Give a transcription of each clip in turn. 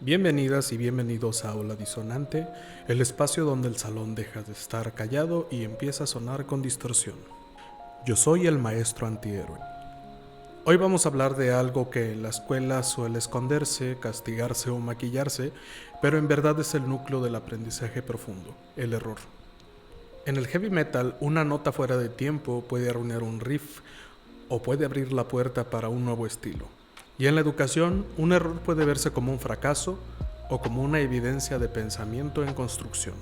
Bienvenidas y bienvenidos a Aula Disonante, el espacio donde el salón deja de estar callado y empieza a sonar con distorsión. Yo soy el maestro antihéroe. Hoy vamos a hablar de algo que en la escuela suele esconderse, castigarse o maquillarse, pero en verdad es el núcleo del aprendizaje profundo, el error. En el heavy metal, una nota fuera de tiempo puede arruinar un riff o puede abrir la puerta para un nuevo estilo. Y en la educación, un error puede verse como un fracaso o como una evidencia de pensamiento en construcción.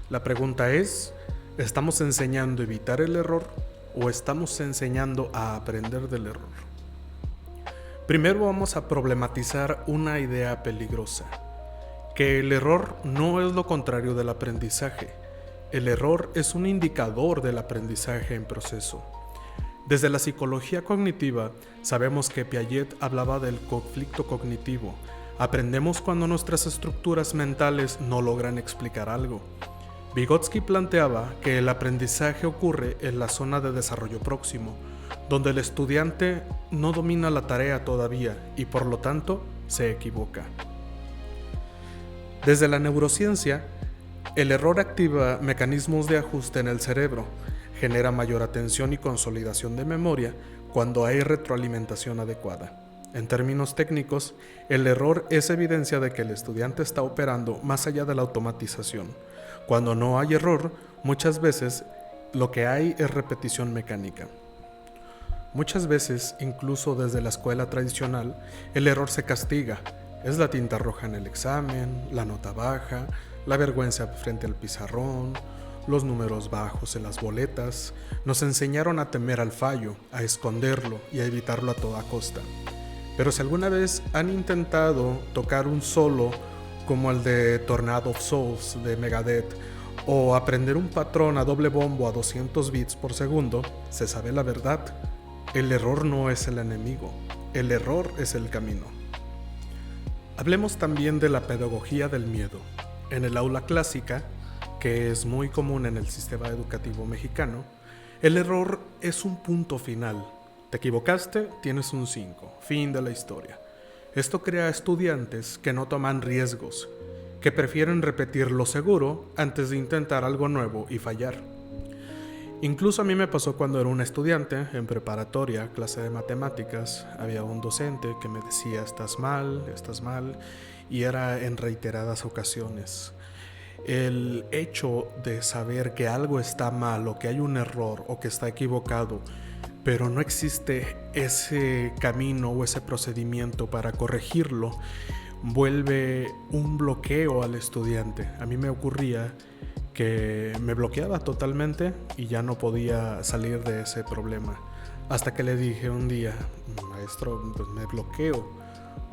La pregunta es, ¿estamos enseñando a evitar el error o estamos enseñando a aprender del error? Primero vamos a problematizar una idea peligrosa, que el error no es lo contrario del aprendizaje. El error es un indicador del aprendizaje en proceso. Desde la psicología cognitiva, sabemos que Piaget hablaba del conflicto cognitivo. Aprendemos cuando nuestras estructuras mentales no logran explicar algo. Vygotsky planteaba que el aprendizaje ocurre en la zona de desarrollo próximo, donde el estudiante no domina la tarea todavía y por lo tanto se equivoca. Desde la neurociencia, el error activa mecanismos de ajuste en el cerebro, genera mayor atención y consolidación de memoria cuando hay retroalimentación adecuada. En términos técnicos, el error es evidencia de que el estudiante está operando más allá de la automatización. Cuando no hay error, muchas veces lo que hay es repetición mecánica. Muchas veces, incluso desde la escuela tradicional, el error se castiga. Es la tinta roja en el examen, la nota baja, la vergüenza frente al pizarrón, los números bajos en las boletas. Nos enseñaron a temer al fallo, a esconderlo y a evitarlo a toda costa. Pero si alguna vez han intentado tocar un solo como el de Tornado of Souls de Megadeth o aprender un patrón a doble bombo a 200 bits por segundo, se sabe la verdad. El error no es el enemigo, el error es el camino. Hablemos también de la pedagogía del miedo. En el aula clásica, que es muy común en el sistema educativo mexicano, el error es un punto final. Te equivocaste, tienes un 5, fin de la historia. Esto crea estudiantes que no toman riesgos, que prefieren repetir lo seguro antes de intentar algo nuevo y fallar. Incluso a mí me pasó cuando era un estudiante en preparatoria, clase de matemáticas, había un docente que me decía estás mal, y era en reiteradas ocasiones. El hecho de saber que algo está mal o que hay un error o que está equivocado, pero no existe ese camino o ese procedimiento para corregirlo, vuelve un bloqueo al estudiante. A mí me ocurría que me bloqueaba totalmente y ya no podía salir de ese problema. Hasta que le dije un día, maestro, pues me bloqueo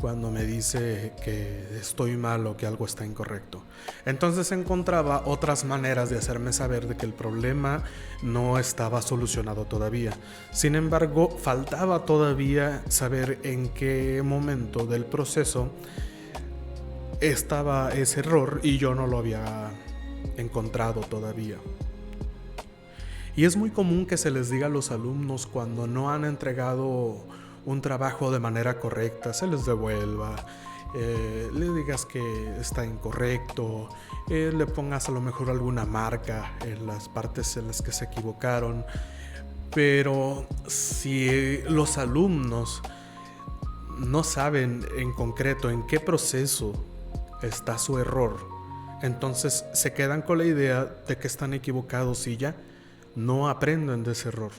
cuando me dice que estoy mal o que algo está incorrecto. Entonces encontraba otras maneras de hacerme saber de que el problema no estaba solucionado todavía. Sin embargo, faltaba todavía saber en qué momento del proceso estaba ese error y yo no lo había encontrado todavía. Y es muy común que se les diga a los alumnos cuando no han entregado un trabajo de manera correcta, se les devuelva, le digas que está incorrecto, le pongas a lo mejor alguna marca en las partes en las que se equivocaron. Pero si los alumnos no saben en concreto en qué proceso está su error, entonces se quedan con la idea de que están equivocados y ya no aprenden de ese error.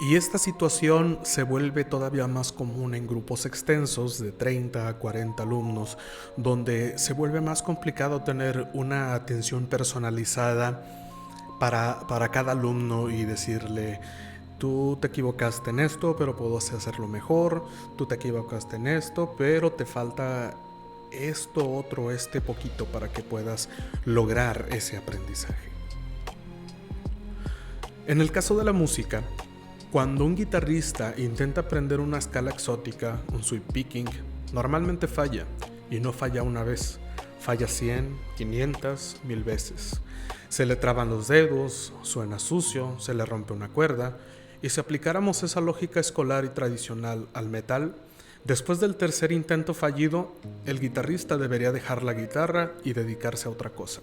Y esta situación se vuelve todavía más común en grupos extensos de 30 a 40 alumnos, donde se vuelve más complicado tener una atención personalizada para cada alumno y decirle, tú te equivocaste en esto, pero puedo hacerlo mejor, tú te equivocaste en esto, pero te falta esto, otro, este poquito para que puedas lograr ese aprendizaje. En el caso de la música, cuando un guitarrista intenta aprender una escala exótica, un sweep picking, normalmente falla, y no falla una vez, falla 100, 500, 1000 veces. Se le traban los dedos, suena sucio, se le rompe una cuerda, y si aplicáramos esa lógica escolar y tradicional al metal, Después del tercer intento fallido, el guitarrista debería dejar la guitarra y dedicarse a otra cosa.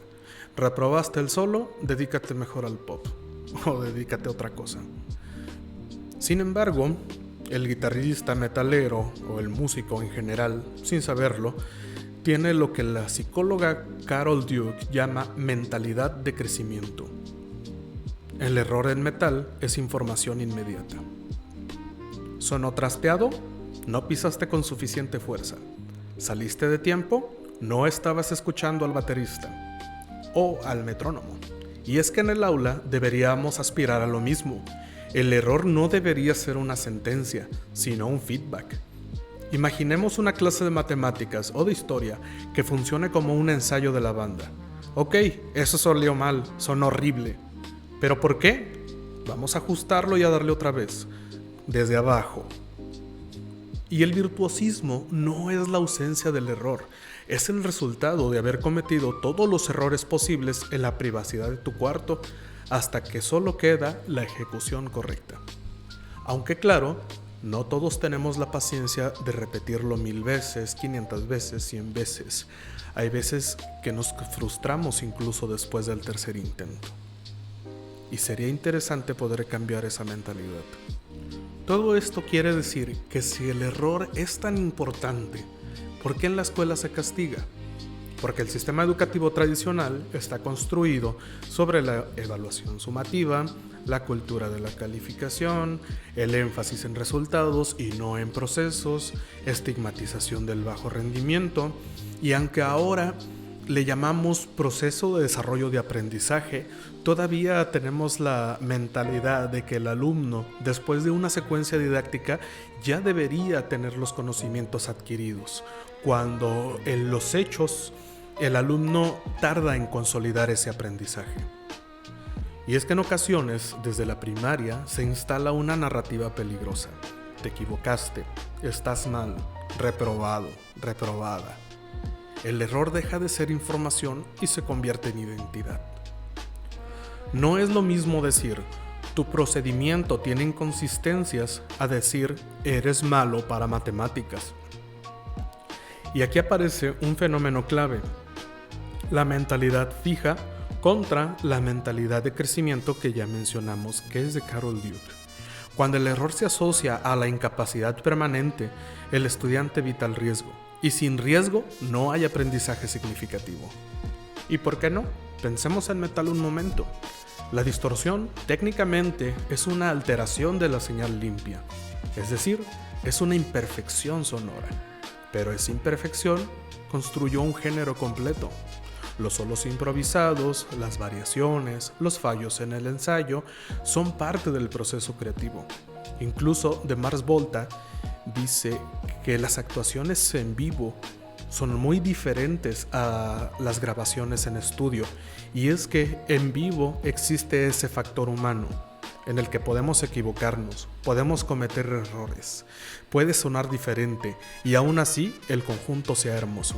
¿Reprobaste el solo? Dedícate mejor al pop. O dedícate a otra cosa. Sin embargo, el guitarrista metalero o el músico en general, sin saberlo, tiene lo que la psicóloga Carol Dweck llama mentalidad de crecimiento. El error en metal es información inmediata. ¿Sonó trasteado? No pisaste con suficiente fuerza. ¿Saliste de tiempo? No estabas escuchando al baterista o al metrónomo. Y es que en el aula deberíamos aspirar a lo mismo. El error no debería ser una sentencia, sino un feedback. Imaginemos una clase de matemáticas o de historia que funcione como un ensayo de la banda. Ok, eso salió mal, sonó horrible. ¿Pero por qué? Vamos a ajustarlo y a darle otra vez, desde abajo. Y el virtuosismo no es la ausencia del error, es el resultado de haber cometido todos los errores posibles en la privacidad de tu cuarto hasta que solo queda la ejecución correcta. Aunque claro, no todos tenemos la paciencia de repetirlo 1000 veces, 500 veces, 100 veces. Hay veces que nos frustramos incluso después del tercer intento. Y sería interesante poder cambiar esa mentalidad. Todo esto quiere decir que si el error es tan importante, ¿por qué en la escuela se castiga? Porque el sistema educativo tradicional está construido sobre la evaluación sumativa, la cultura de la calificación, el énfasis en resultados y no en procesos, estigmatización del bajo rendimiento, y aunque ahora le llamamos proceso de desarrollo de aprendizaje, todavía tenemos la mentalidad de que el alumno, después de una secuencia didáctica, ya debería tener los conocimientos adquiridos, cuando en los hechos el alumno tarda en consolidar ese aprendizaje. Y es que en ocasiones, desde la primaria, se instala una narrativa peligrosa. Te equivocaste, estás mal, reprobado, reprobada. El error deja de ser información y se convierte en identidad. No es lo mismo decir, tu procedimiento tiene inconsistencias, a decir, eres malo para matemáticas. Y aquí aparece un fenómeno clave, la mentalidad fija contra la mentalidad de crecimiento que ya mencionamos, que es de Carol Dweck. Cuando el error se asocia a la incapacidad permanente, el estudiante evita el riesgo. Y sin riesgo no hay aprendizaje significativo. ¿Y por qué no? Pensemos en metal un momento. La distorsión técnicamente es una alteración de la señal limpia, es decir, es una imperfección sonora. Pero esa imperfección construyó un género completo. Los solos improvisados, las variaciones, los fallos en el ensayo son parte del proceso creativo. Incluso de Mars Volta dice que las actuaciones en vivo son muy diferentes a las grabaciones en estudio, y es que en vivo existe ese factor humano en el que podemos equivocarnos, podemos cometer errores, puede sonar diferente y aún así el conjunto sea hermoso.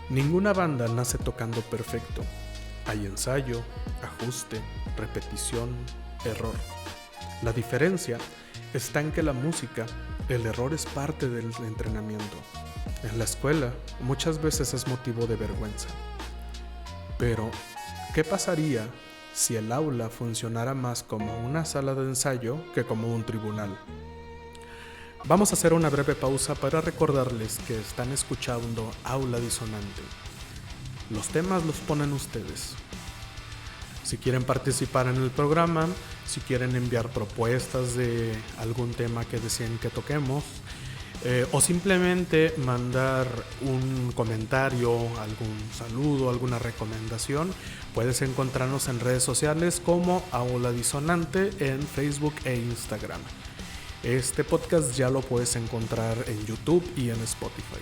Ninguna banda nace tocando perfecto. Hay ensayo, ajuste, repetición, error. La diferencia está en que la música, el error es parte del entrenamiento. En la escuela muchas veces es motivo de vergüenza. Pero, ¿qué pasaría si el aula funcionara más como una sala de ensayo que como un tribunal? Vamos a hacer una breve pausa para recordarles que están escuchando Aula Disonante. Los temas los ponen ustedes. Si quieren participar en el programa, si quieren enviar propuestas de algún tema que deseen que toquemos, o simplemente mandar un comentario, algún saludo, alguna recomendación, puedes encontrarnos en redes sociales como Aula Disonante en Facebook e Instagram. Este podcast ya lo puedes encontrar en YouTube y en Spotify,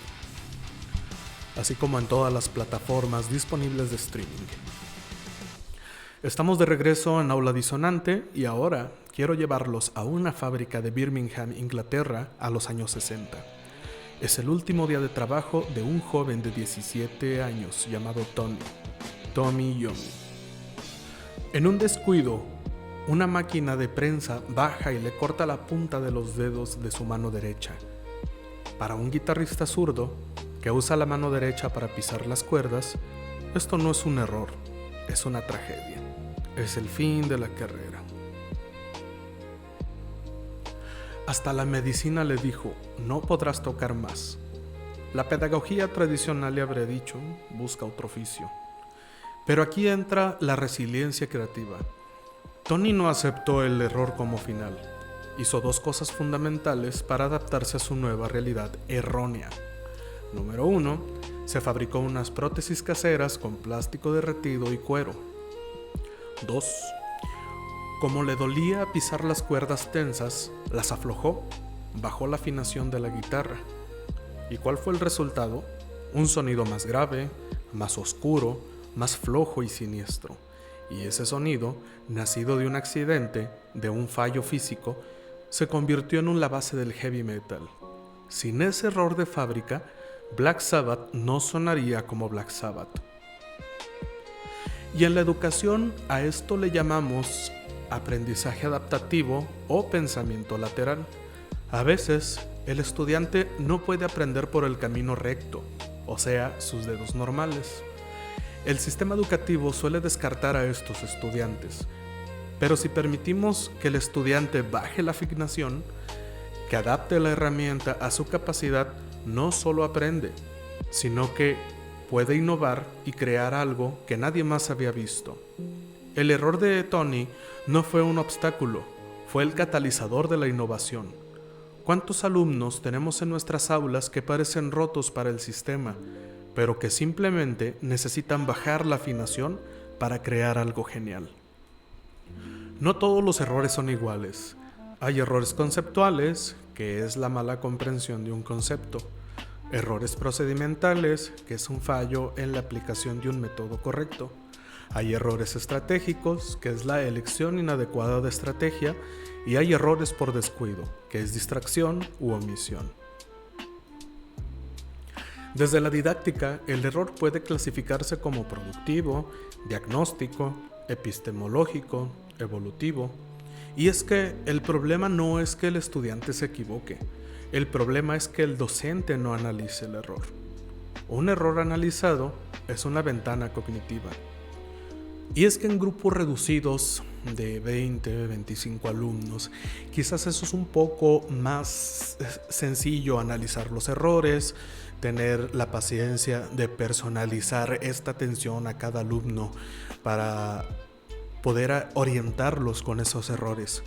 así como en todas las plataformas disponibles de streaming. Estamos de regreso en Aula Disonante y ahora quiero llevarlos a una fábrica de Birmingham, Inglaterra, a los años 60. Es el último día de trabajo de un joven de 17 años llamado Tommy Yomi. En un descuido, una máquina de prensa baja y le corta la punta de los dedos de su mano derecha. Para un guitarrista zurdo que usa la mano derecha para pisar las cuerdas, esto no es un error, es una tragedia. Es el fin de la carrera. Hasta la medicina le dijo, no podrás tocar más. La pedagogía tradicional le habría dicho, busca otro oficio. Pero aquí entra la resiliencia creativa. Tony no aceptó el error como final. Hizo dos cosas fundamentales para adaptarse a su nueva realidad errónea. Número 1, se fabricó unas prótesis caseras con plástico derretido y cuero. 2, como le dolía pisar las cuerdas tensas, las aflojó, bajó la afinación de la guitarra. ¿Y cuál fue el resultado? Un sonido más grave, más oscuro, más flojo y siniestro. Y ese sonido, nacido de un accidente, de un fallo físico, se convirtió en la base del heavy metal. Sin ese error de fábrica, Black Sabbath no sonaría como Black Sabbath. Y en la educación a esto le llamamos aprendizaje adaptativo o pensamiento lateral. A veces, el estudiante no puede aprender por el camino recto, o sea, sus dedos normales. El sistema educativo suele descartar a estos estudiantes, pero si permitimos que el estudiante baje la afinación, que adapte la herramienta a su capacidad, no solo aprende, sino que puede innovar y crear algo que nadie más había visto. El error de Tony no fue un obstáculo, fue el catalizador de la innovación. ¿Cuántos alumnos tenemos en nuestras aulas que parecen rotos para el sistema, pero que simplemente necesitan bajar la afinación para crear algo genial? No todos los errores son iguales. Hay errores conceptuales, que es la mala comprensión de un concepto. Errores procedimentales, que es un fallo en la aplicación de un método correcto. Hay errores estratégicos, que es la elección inadecuada de estrategia, y hay errores por descuido, que es distracción u omisión. Desde la didáctica, el error puede clasificarse como productivo, diagnóstico, epistemológico, evolutivo. Y es que el problema no es que el estudiante se equivoque, el problema es que el docente no analice el error. Un error analizado es una ventana cognitiva. Y es que en grupos reducidos de 20, 25 alumnos, quizás eso es un poco más sencillo analizar los errores, tener la paciencia de personalizar esta atención a cada alumno para poder orientarlos con esos errores.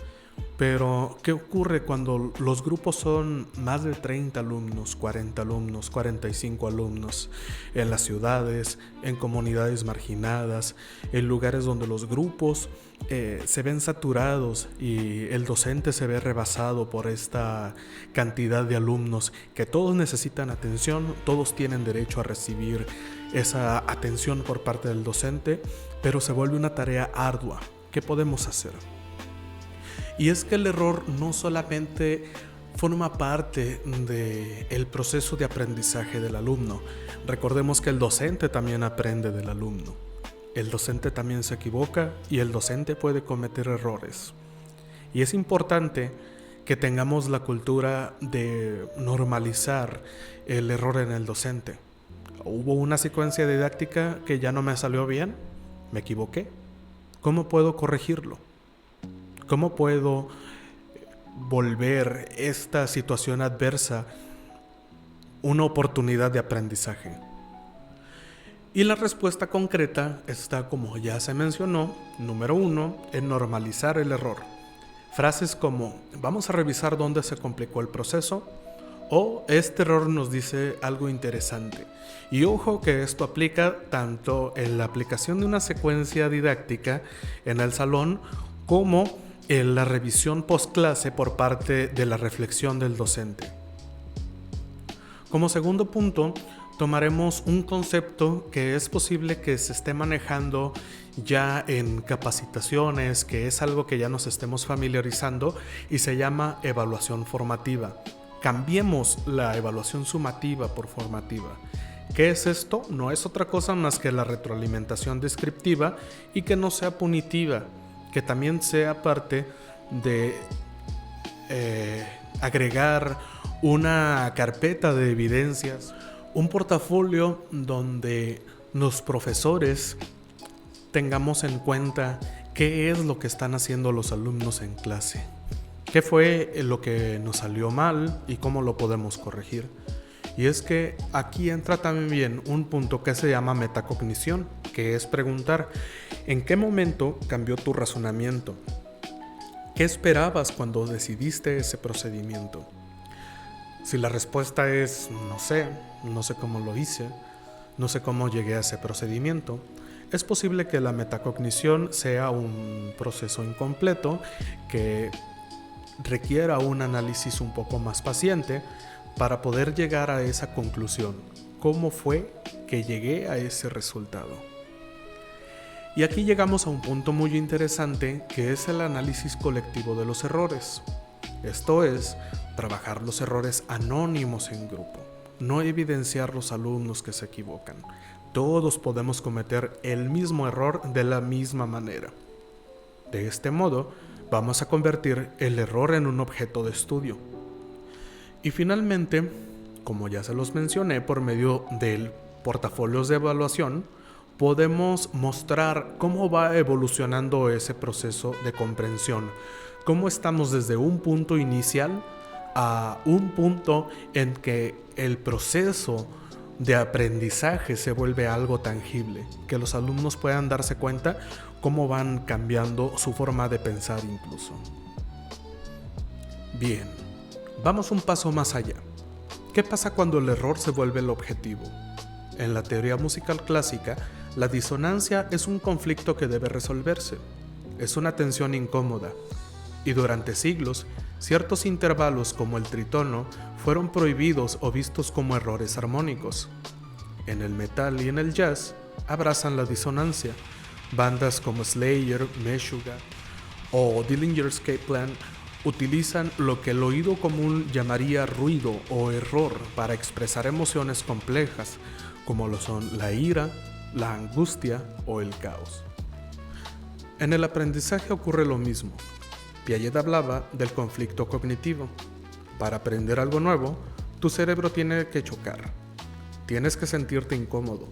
Pero, ¿qué ocurre cuando los grupos son más de 30 alumnos, 40 alumnos, 45 alumnos? En las ciudades, en comunidades marginadas, en lugares donde los grupos se ven saturados y el docente se ve rebasado por esta cantidad de alumnos que todos necesitan atención, todos tienen derecho a recibir esa atención por parte del docente, pero se vuelve una tarea ardua. ¿Qué podemos hacer? Y es que el error no solamente forma parte del proceso de aprendizaje del alumno. Recordemos que el docente también aprende del alumno. El docente también se equivoca y el docente puede cometer errores. Y es importante que tengamos la cultura de normalizar el error en el docente. Hubo una secuencia didáctica que ya no me salió bien, me equivoqué. ¿Cómo puedo corregirlo? ¿Cómo puedo volver esta situación adversa una oportunidad de aprendizaje? Y la respuesta concreta está, como ya se mencionó, número 1, en normalizar el error. Frases como, vamos a revisar dónde se complicó el proceso, o este error nos dice algo interesante. Y ojo que esto aplica tanto en la aplicación de una secuencia didáctica en el salón como en la revisión postclase por parte de la reflexión del docente. Como segundo punto, tomaremos un concepto que es posible que se esté manejando ya en capacitaciones, que es algo que ya nos estemos familiarizando y se llama evaluación formativa. Cambiemos la evaluación sumativa por formativa. ¿Qué es esto? No es otra cosa más que la retroalimentación descriptiva y que no sea punitiva, que también sea parte de agregar una carpeta de evidencias, un portafolio donde los profesores tengamos en cuenta qué es lo que están haciendo los alumnos en clase, qué fue lo que nos salió mal y cómo lo podemos corregir. Y es que aquí entra también un punto que se llama metacognición, que es preguntar ¿en qué momento cambió tu razonamiento? ¿Qué esperabas cuando decidiste ese procedimiento? Si la respuesta es no sé cómo lo hice, no sé cómo llegué a ese procedimiento, es posible que la metacognición sea un proceso incompleto que requiera un análisis un poco más paciente para poder llegar a esa conclusión. ¿Cómo fue que llegué a ese resultado? Y aquí llegamos a un punto muy interesante que es el análisis colectivo de los errores. Esto es, trabajar los errores anónimos en grupo, no evidenciar los alumnos que se equivocan. Todos podemos cometer el mismo error de la misma manera. De este modo, vamos a convertir el error en un objeto de estudio. Y finalmente, como ya se los mencioné, por medio del portafolios de evaluación, podemos mostrar cómo va evolucionando ese proceso de comprensión, cómo estamos desde un punto inicial a un punto en que el proceso de aprendizaje se vuelve algo tangible, que los alumnos puedan darse cuenta cómo van cambiando su forma de pensar incluso. Bien, vamos un paso más allá. ¿Qué pasa cuando el error se vuelve el objetivo? En la teoría musical clásica, la disonancia es un conflicto que debe resolverse. Es una tensión incómoda. Y durante siglos, ciertos intervalos como el tritono fueron prohibidos o vistos como errores armónicos. En el metal y en el jazz abrazan la disonancia. Bandas como Slayer, Meshuggah o Dillinger Escape Plan utilizan lo que el oído común llamaría ruido o error para expresar emociones complejas, como lo son la ira, la angustia o el caos. En el aprendizaje ocurre lo mismo. Piaget hablaba del conflicto cognitivo. Para aprender algo nuevo, tu cerebro tiene que chocar. Tienes que sentirte incómodo.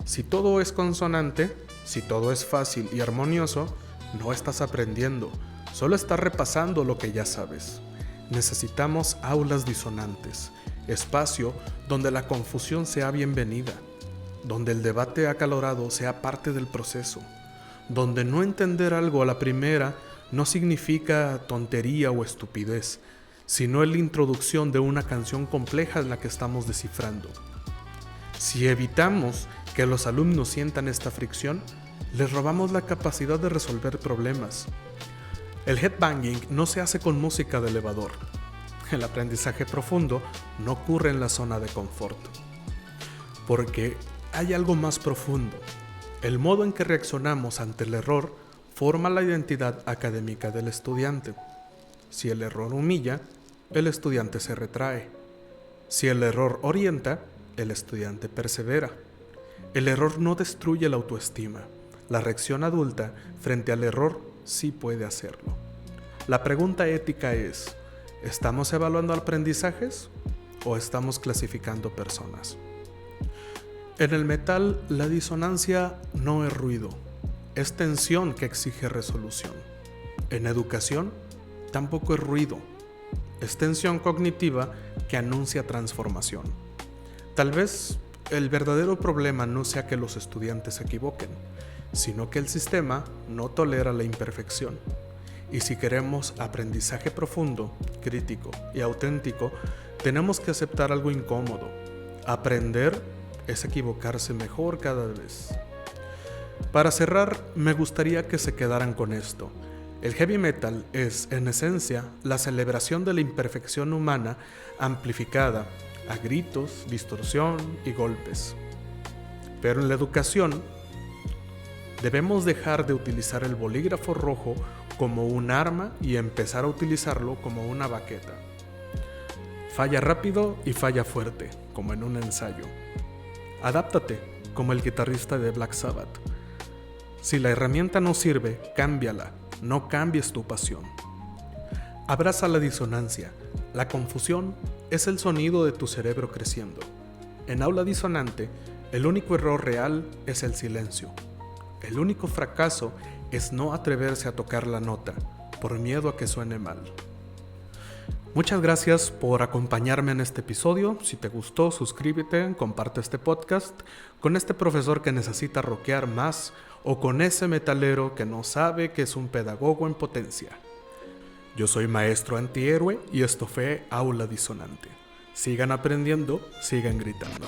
Si todo es consonante, si todo es fácil y armonioso, no estás aprendiendo, solo estás repasando lo que ya sabes. Necesitamos aulas disonantes, espacio donde la confusión sea bienvenida, donde el debate acalorado sea parte del proceso, donde no entender algo a la primera no significa tontería o estupidez, sino es la introducción de una canción compleja en la que estamos descifrando. Si evitamos que los alumnos sientan esta fricción, les robamos la capacidad de resolver problemas. El headbanging no se hace con música de elevador. El aprendizaje profundo no ocurre en la zona de confort. Porque hay algo más profundo. El modo en que reaccionamos ante el error forma la identidad académica del estudiante. Si el error humilla, el estudiante se retrae. Si el error orienta, el estudiante persevera. El error no destruye la autoestima. La reacción adulta frente al error sí puede hacerlo. La pregunta ética es, ¿estamos evaluando aprendizajes o estamos clasificando personas? En el metal, la disonancia no es ruido, es tensión que exige resolución. En educación, tampoco es ruido, es tensión cognitiva que anuncia transformación. Tal vez el verdadero problema no sea que los estudiantes se equivoquen, sino que el sistema no tolera la imperfección. Y si queremos aprendizaje profundo, crítico y auténtico, tenemos que aceptar algo incómodo. Aprender es equivocarse mejor cada vez. Para cerrar, me gustaría que se quedaran con esto. El heavy metal es, en esencia, la celebración de la imperfección humana amplificada a gritos, distorsión y golpes. Pero en la educación, debemos dejar de utilizar el bolígrafo rojo como un arma y empezar a utilizarlo como una baqueta. Falla rápido y falla fuerte, como en un ensayo. Adáptate, como el guitarrista de Black Sabbath. Si la herramienta no sirve, cámbiala, no cambies tu pasión. Abraza la disonancia. La confusión es el sonido de tu cerebro creciendo. En aula disonante, el único error real es el silencio. El único fracaso es no atreverse a tocar la nota, por miedo a que suene mal. Muchas gracias por acompañarme en este episodio. Si te gustó, suscríbete, comparte este podcast con este profesor que necesita rockear más o con ese metalero que no sabe que es un pedagogo en potencia. Yo soy maestro antihéroe y esto fue Aula Disonante. Sigan aprendiendo, sigan gritando.